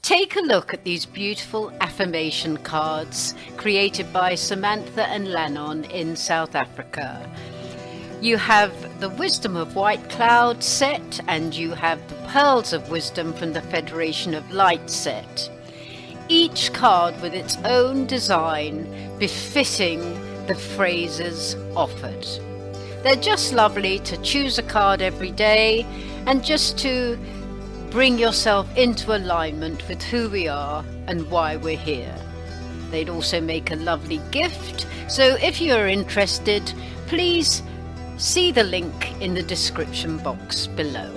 Take a look at these beautiful affirmation cards created by Samantha and Lannon in South Africa. You have the Wisdom of White Cloud set, and you have the Pearls of Wisdom from the Federation of Light set. Each card with its own design befitting the phrases offered. They're just lovely to choose a card every day and just to bring yourself into alignment with who we are and why we're here. They'd also make a lovely gift, so if you're interested, please see the link in the description box below.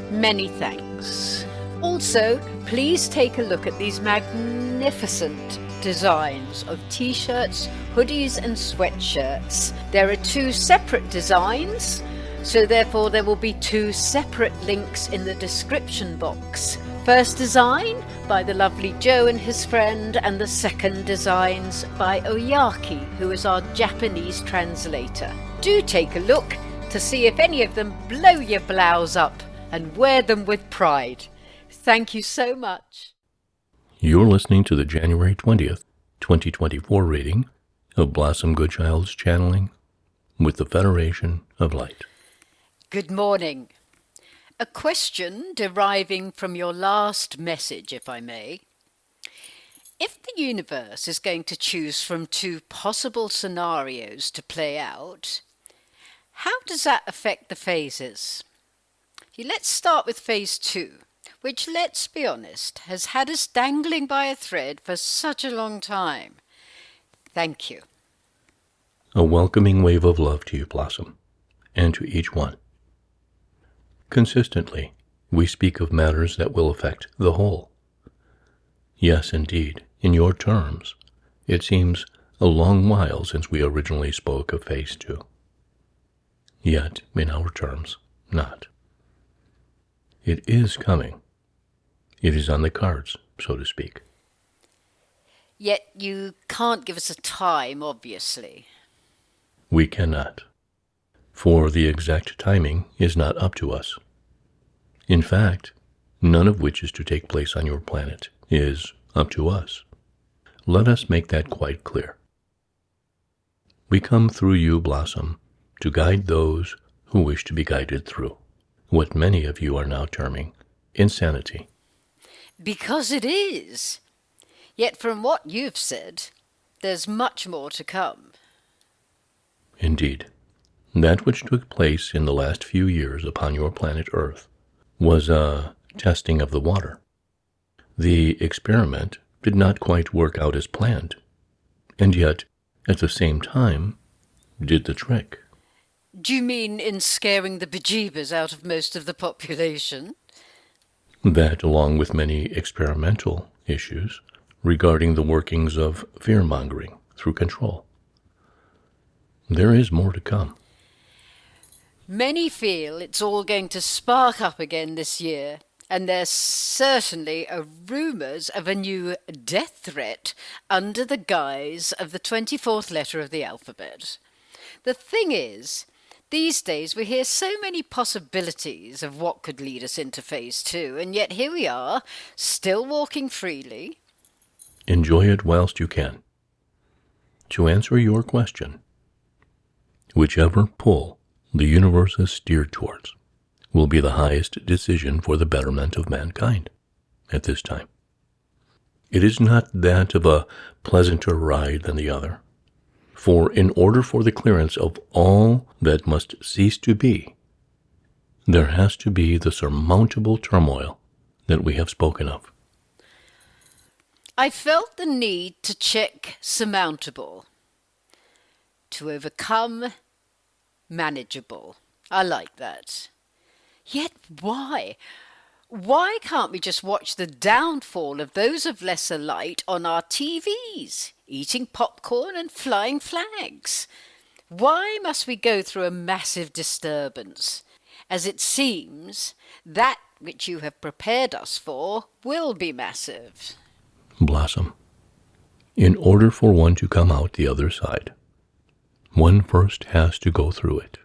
Many thanks. Also, please take a look at these magnificent designs of t-shirts, hoodies and sweatshirts. There are 2 separate designs, so therefore there will be 2 separate links in the description box. First design by the lovely Joe and his friend, and the second designs by Oyaki, who is our Japanese translator. Do take a look to see if any of them blow your blouse up and wear them with pride. Thank you so much. You're listening to the January 20th, 2024 reading of Blossom Goodchild's channeling with the Federation of Light. Good morning. A question deriving from your last message, if I may. If the universe is going to choose from 2 possible scenarios to play out, how does that affect the phases? Let's start with phase 2, which, let's be honest, has had us dangling by a thread for such a long time. Thank you. A welcoming wave of love to you, Blossom, and to each one. Consistently, we speak of matters that will affect the whole. Yes, indeed, in your terms, it seems a long while since we originally spoke of phase 2. Yet, in our terms, not. It is coming. It is on the cards, so to speak. Yet you can't give us a time, obviously. We cannot, for the exact timing is not up to us. In fact, none of which is to take place on your planet is up to us. Let us make that quite clear. We come through you, Blossom, to guide those who wish to be guided through what many of you are now terming insanity. Because it is. Yet from what you've said, there's much more to come. Indeed. That which took place in the last few years upon your planet Earth was a testing of the water. The experiment did not quite work out as planned, and yet, at the same time, did the trick. Do you mean in scaring the bejeebers out of most of the population? That, along with many experimental issues regarding the workings of fear-mongering through control. There is more to come. Many feel it's all going to spark up again this year, and there certainly are rumours of a new death threat under the guise of the 24th letter of the alphabet. The thing is, these days we hear so many possibilities of what could lead us into phase 2, and yet here we are, still walking freely. Enjoy it whilst you can. To answer your question, whichever pull the universe is steered towards will be the highest decision for the betterment of mankind at this time. It is not that of a pleasanter ride than the other, for in order for the clearance of all that must cease to be, there has to be the surmountable turmoil that we have spoken of. I felt the need to check surmountable, to overcome manageable. I like that. Yet why? Why can't we just watch the downfall of those of lesser light on our TVs, eating popcorn and flying flags? Why must we go through a massive disturbance? As it seems, that which you have prepared us for will be massive. Blossom, in order for one to come out the other side, one first has to go through it.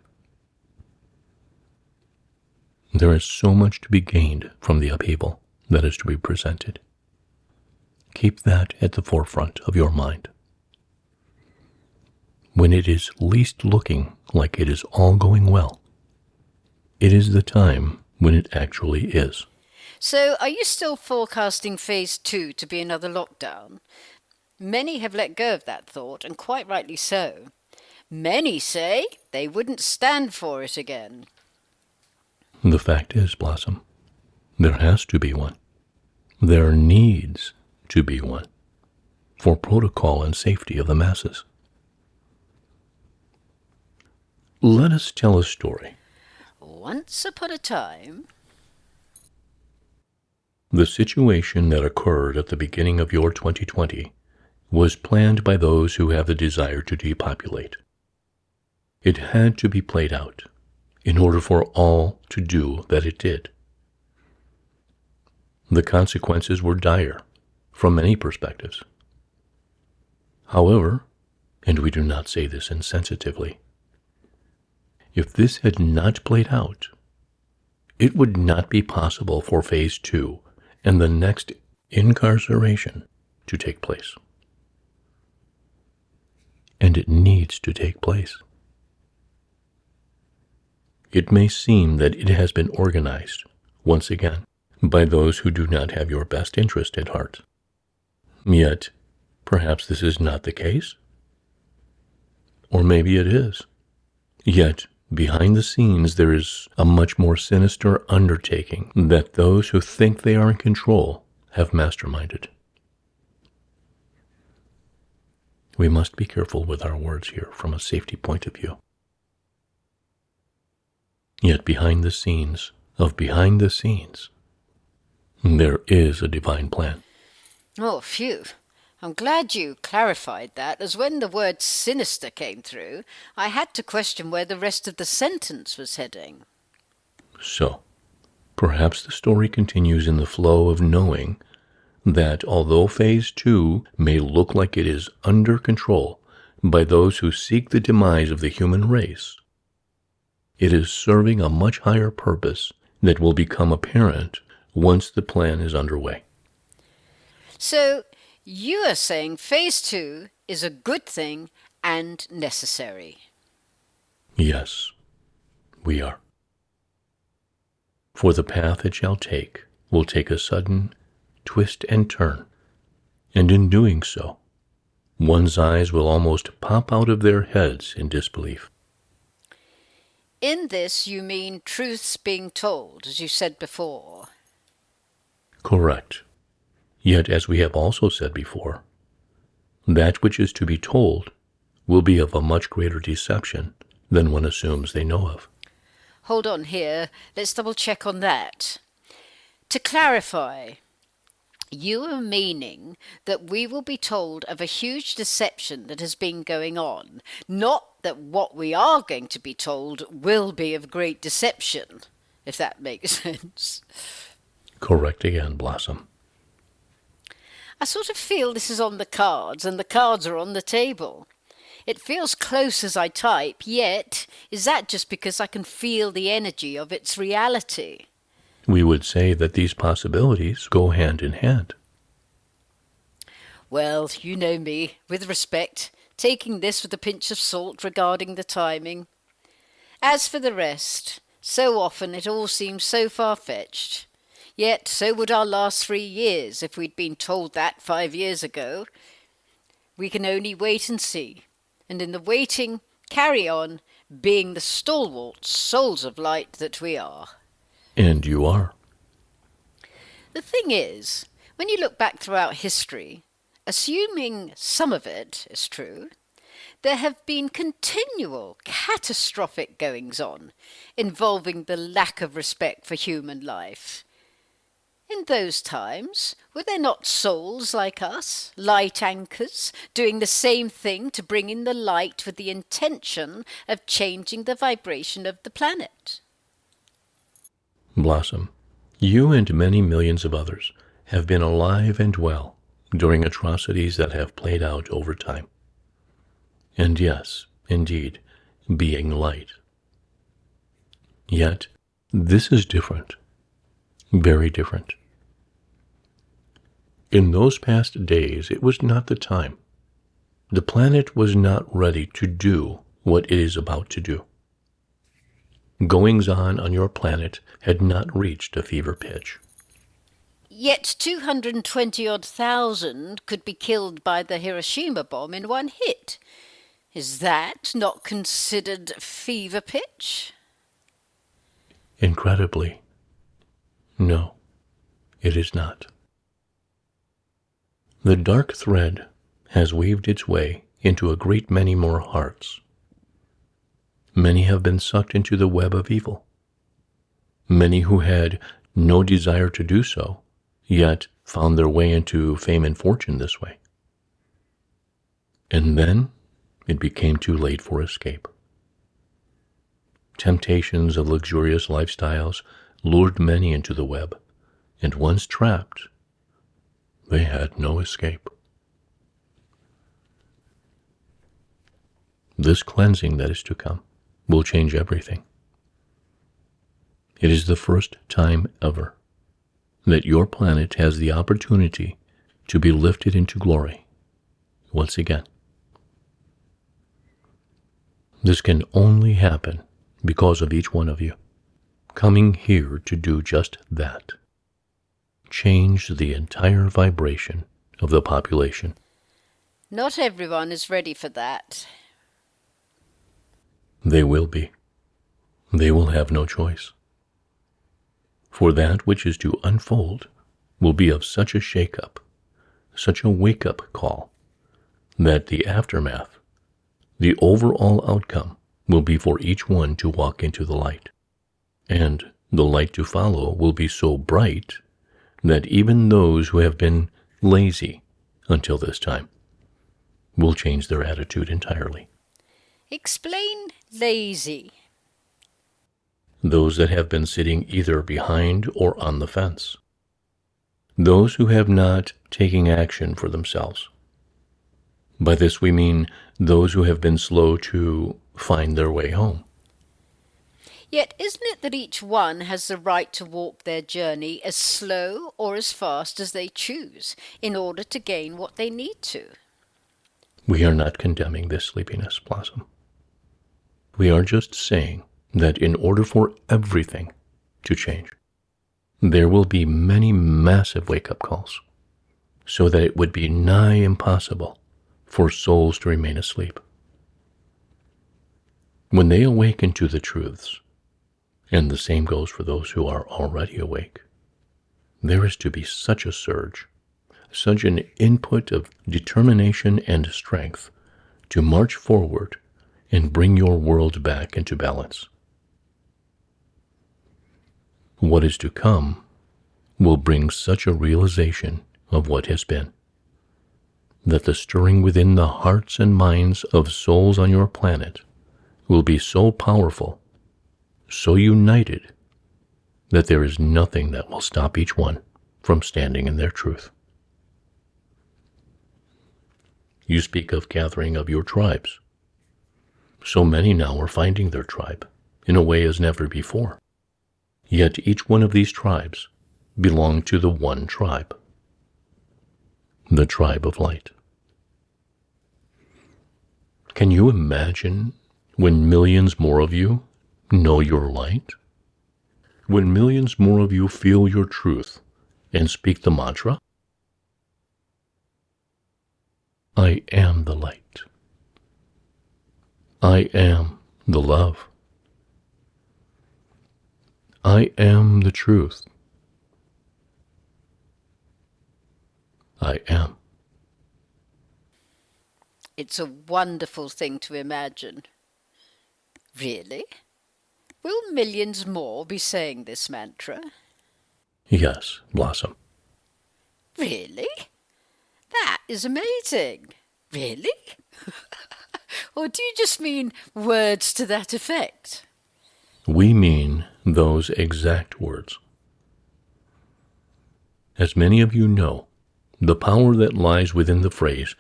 There is so much to be gained from the upheaval that is to be presented. Keep that at the forefront of your mind. When it is least looking like it is all going well, it is the time when it actually is. So, are you still forecasting phase 2 to be another lockdown? Many have let go of that thought, and quite rightly so. Many say they wouldn't stand for it again. The fact is, Blossom, there has to be one. There needs to be one for protocol and safety of the masses. Let us tell a story. Once upon a time, the situation that occurred at the beginning of your 2020 was planned by those who have the desire to depopulate. It had to be played out in order for all to do that it did. The consequences were dire from many perspectives. However, and we do not say this insensitively, if this had not played out, it would not be possible for phase 2 and the next incarceration to take place. And it needs to take place. It may seem that it has been organized, once again, by those who do not have your best interest at heart. Yet, perhaps this is not the case. Or maybe it is. Yet, behind the scenes, there is a much more sinister undertaking that those who think they are in control have masterminded. We must be careful with our words here from a safety point of view. Yet behind the scenes of behind the scenes, there is a divine plan. Oh, phew. I'm glad you clarified that, as when the word sinister came through, I had to question where the rest of the sentence was heading. So, perhaps the story continues in the flow of knowing that although phase 2 may look like it is under control by those who seek the demise of the human race, it is serving a much higher purpose that will become apparent once the plan is underway. So, you are saying phase 2 is a good thing and necessary? Yes, we are. For the path it shall take will take a sudden twist and turn, and in doing so, one's eyes will almost pop out of their heads in disbelief. In this you mean truths being told, as you said before? Correct. Yet, as we have also said before, that which is to be told will be of a much greater deception than one assumes they know of. Hold on here, let's double check on that. To clarify, you are meaning that we will be told of a huge deception that has been going on, not that what we are going to be told will be of great deception, if that makes sense. Correct again, Blossom. I sort of feel this is on the cards, and the cards are on the table. It feels close as I type, yet is that just because I can feel the energy of its reality? We would say that these possibilities go hand in hand. Well, you know me, with respect, taking this with a pinch of salt regarding the timing. As for the rest, so often it all seems so far-fetched. Yet so would our last 3 years if we'd been told that 5 years ago. We can only wait and see, and in the waiting, carry on, being the stalwart souls of light that we are. And you are. The thing is, when you look back throughout history, assuming some of it is true, there have been continual catastrophic goings-on involving the lack of respect for human life. In those times, were there not souls like us, light anchors, doing the same thing to bring in the light with the intention of changing the vibration of the planet? Blossom, you and many millions of others have been alive and well during atrocities that have played out over time. And yes, indeed, being light. Yet, this is different. Very different. In those past days, it was not the time. The planet was not ready to do what it is about to do. Goings-on on your planet had not reached a fever pitch. Yet 220-odd thousand could be killed by the Hiroshima bomb in one hit. Is that not considered fever pitch? Incredibly, no, it is not. The dark thread has weaved its way into a great many more hearts. Many have been sucked into the web of evil. Many who had no desire to do so, yet found their way into fame and fortune this way. And then it became too late for escape. Temptations of luxurious lifestyles lured many into the web, and once trapped, they had no escape. This cleansing that is to come will change everything. It is the first time ever that your planet has the opportunity to be lifted into glory once again. This can only happen because of each one of you coming here to do just that. Change the entire vibration of the population. Not everyone is ready for that. They will be. They will have no choice. For that which is to unfold will be of such a shake-up, such a wake-up call, that the aftermath, the overall outcome, will be for each one to walk into the light. And the light to follow will be so bright that even those who have been lazy until this time will change their attitude entirely. Explain lazy. Those that have been sitting either behind or on the fence. Those who have not taken action for themselves. By this we mean those who have been slow to find their way home. Yet isn't it that each one has the right to walk their journey as slow or as fast as they choose in order to gain what they need to? We are not condemning this sleepiness, Blossom. We are just saying that in order for everything to change, there will be many massive wake-up calls, so that it would be nigh impossible for souls to remain asleep. When they awaken to the truths, and the same goes for those who are already awake, there is to be such a surge, such an input of determination and strength to march forward and bring your world back into balance. What is to come will bring such a realization of what has been, that the stirring within the hearts and minds of souls on your planet will be so powerful, so united, that there is nothing that will stop each one from standing in their truth. You speak of gathering of your tribes. So many now are finding their tribe in a way as never before. Yet each one of these tribes belong to the one tribe, the tribe of light. Can you imagine when millions more of you know your light? When millions more of you feel your truth and speak the mantra? I am the light. I am the love. I am the truth. I am. It's a wonderful thing to imagine. Really? Will millions more be saying this mantra? Yes, Blossom. Really? That is amazing. Really? Or do you just mean words to that effect? We mean those exact words. As many of you know, the power that lies within the phrase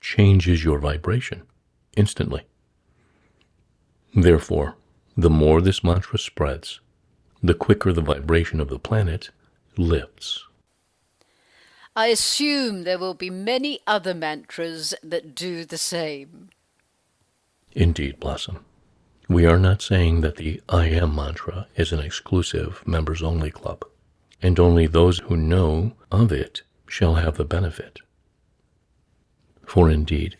changes your vibration instantly. Therefore, the more this mantra spreads, the quicker the vibration of the planet lifts. I assume there will be many other mantras that do the same. Indeed, Blossom. We are not saying that the I Am mantra is an exclusive members-only club, and only those who know of it shall have the benefit. For indeed,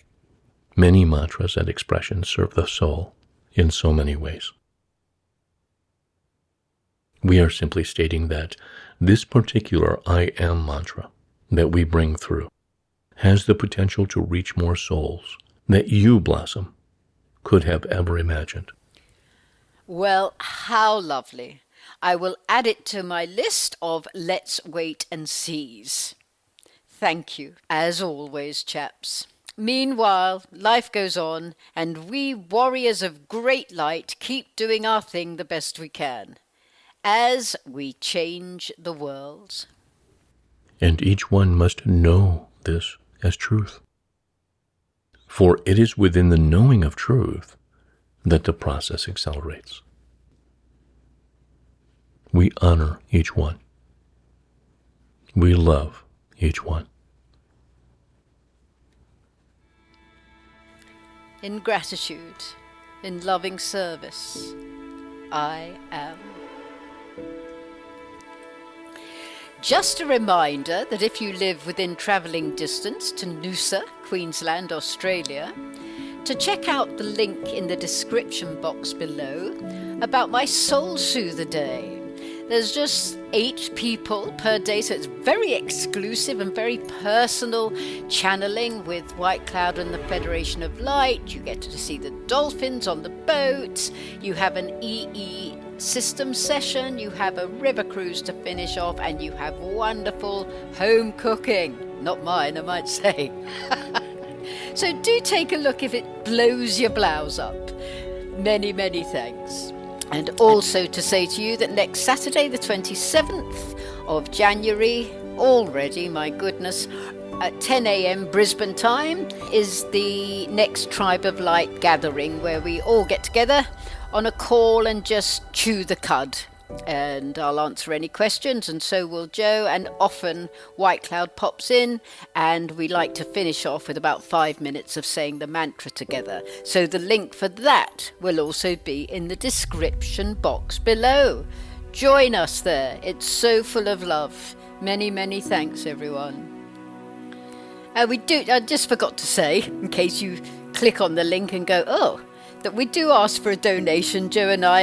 many mantras and expressions serve the soul in so many ways. We are simply stating that this particular I Am mantra that we bring through has the potential to reach more souls that you, Blossom, could have ever imagined. Well, how lovely. I will add it to my list of let's wait and sees. Thank you, as always, chaps. Meanwhile, life goes on, and we warriors of great light keep doing our thing the best we can, as we change the world. And each one must know this as truth. For it is within the knowing of truth that the process accelerates. We honor each one. We love each one. In gratitude, in loving service, I am. Just a reminder that if you live within travelling distance to Noosa, Queensland, Australia, to check out the link in the description box below about my Soul Soother Day. There's just 8 people per day, so it's very exclusive and very personal channeling with White Cloud and the Federation of Light. You get to see the dolphins on the boat. You have an EE system session. You have a river cruise to finish off, and you have wonderful home cooking. Not mine, I might say. So do take a look if it blows your blouse up. Many, many thanks. And also to say to you that next Saturday, the 27th of January, already, my goodness, at 10 a.m. Brisbane time, is the next Tribe of Light gathering where we all get together on a call and just chew the cud. And I'll answer any questions, and so will Joe, and often White Cloud pops in, and we like to finish off with about 5 minutes of saying the mantra together. So the link for that will also be in the description box below. Join us there. It's so full of love. Many, many thanks, everyone. I just forgot to say, in case you click on the link and go, oh, that we do ask for a donation, Joe and I,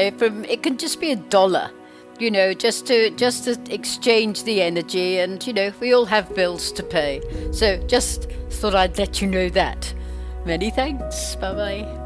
it can just be $1, just to exchange the energy, and we all have bills to pay. So just thought I'd let you know that. Many thanks. Bye bye.